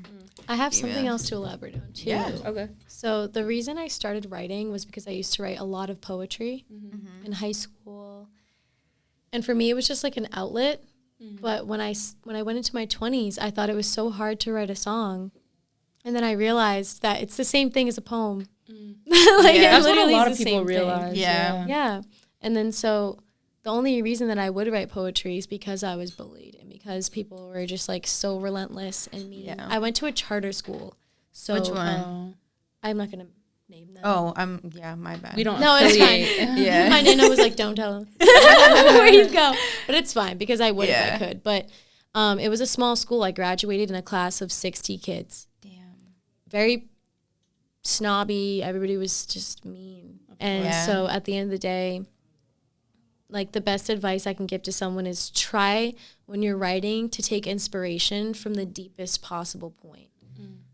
I have something Yeah. else to elaborate on too. Yeah. Okay. So the reason I started writing was because I used to write a lot of poetry in high school, and for me it was just like an outlet. But when I went into my 20s, I thought it was so hard to write a song, and then I realized that it's the same thing as a poem. Like, Yeah. it That's what a literally lot is of the people same thing. realize. Yeah. Yeah, and then so the only reason that I would write poetry is because I was bullied and because people were just like so relentless and mean. Yeah. I went to a charter school. So Which one? Oh. I'm not gonna name them. Oh, my bad. We don't. No, it's affiliate. fine. Yeah. My nana was like, "Don't tell him where you go," but it's fine because I would if Yeah. I could. But it was a small school. I graduated in a class of 60 kids. Damn. Very snobby. Everybody was just mean, and Yeah. so at the end of the day, like the best advice I can give to someone is try when you're writing to take inspiration from the deepest possible point.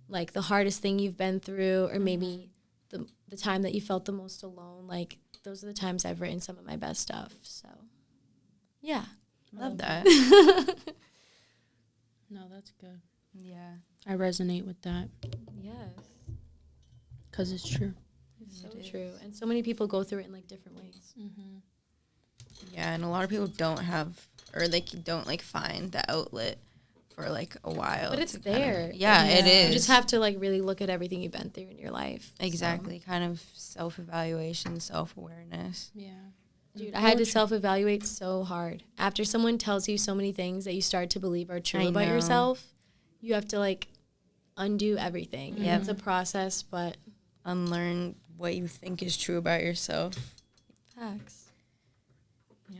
Like the hardest thing you've been through, or maybe the time that you felt the most alone. Like those are the times I've written some of my best stuff. So yeah. Love that. No, that's good. Yeah. I resonate with that Yes. because it's true. It's so true. And so many people go through it in like different ways. Yeah, and a lot of people don't have, or they don't like find the outlet for like a while. But it's to kind of- there. yeah, it is. You just have to like really look at everything you've been through in your life. exactly kind of self-evaluation, self-awareness. Yeah. Dude, I had to self-evaluate so hard. After someone tells you so many things that you start to believe are true I about know. yourself, you have to like undo everything. Yep. It's a process, but Unlearn what you think is true about yourself. facts. Yeah.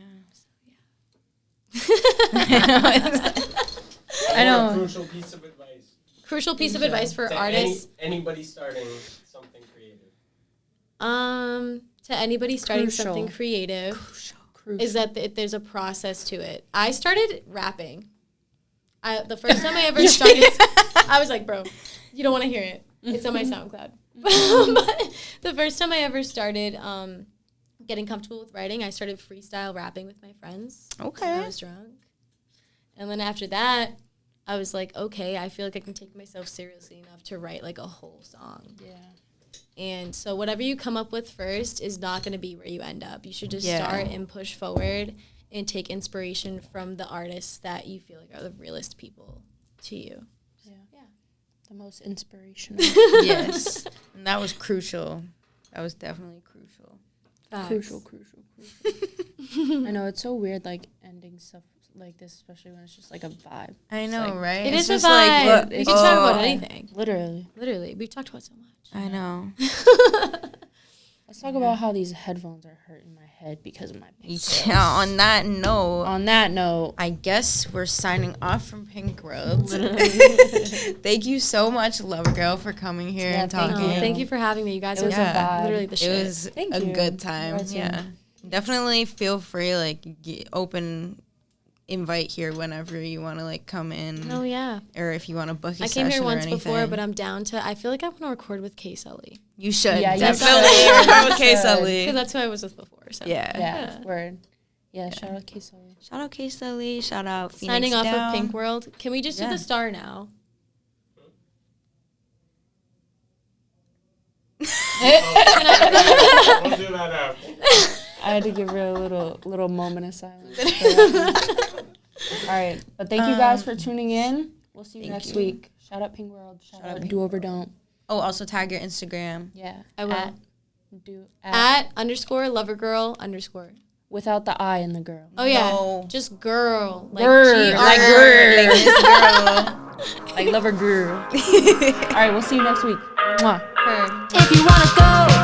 I know. Crucial piece of advice. Crucial piece of advice for To artists. anybody starting something creative. To anybody starting Crucial. something creative Crucial. is that there's a process to it. I started rapping. The first time I ever started, I was like, bro, you don't want to hear it. It's on my SoundCloud. But the first time I ever started getting comfortable with writing, I started freestyle rapping with my friends. Okay. When I was drunk. And then after that, I was like, okay, I feel like I can take myself seriously enough to write like a whole song. Yeah. And so whatever you come up with first is not going to be where you end up. You should just Yeah. start and push forward and take inspiration from the artists that you feel like are the realest people to you. The most inspirational. Yes. And that was crucial. That was definitely crucial. Facts. Crucial. I know, it's so weird, like, ending stuff like this, especially when it's just, like, a vibe. I know, like, right? It It's is a just like, vibe. look, We can talk about anything. Literally. We've talked about so much. I know. Let's talk about how these headphones are hurting my head because of my pink Yeah, on that note, On that note, I guess we're signing off from Pink World. Thank you so much, Lover Grl, for coming here and thank talking. you. Thank you for having me. You guys It are was a vibe. literally the shit. It was Thank a you. good time. Right, Yeah. Definitely feel free, like, open invite here whenever you want to, like, come in. Oh, yeah. Or if you want to book a I session came here or once anything. before, but I'm down to, I feel like I want to record with Kay Sully. You should. Yeah, you definitely should. record with Kay You should. Sully. Because that's who I was with before. So. Yeah. word. Yeah, shout out Kay Sully. Shout out Kay Sully. Shout out Phoenix Signing off Down. of Pink World. Can we just do Yeah. the star now? We'll do that after. I had to give her a little moment of silence. All right, but thank you guys for tuning in. We'll see you Thank next you. week. Shout out Pink World. Shout out Pink Do Over Don't. Oh, also tag your Instagram. Yeah, I will. At @_LoverGrl_. without the I in the girl. Oh, yeah. No. Just girl. Like Girl. Like G-R-L. girl. Like this girl. Like Lover Grl. All right, we'll see you next week. Mwah. Her. If you wanna go,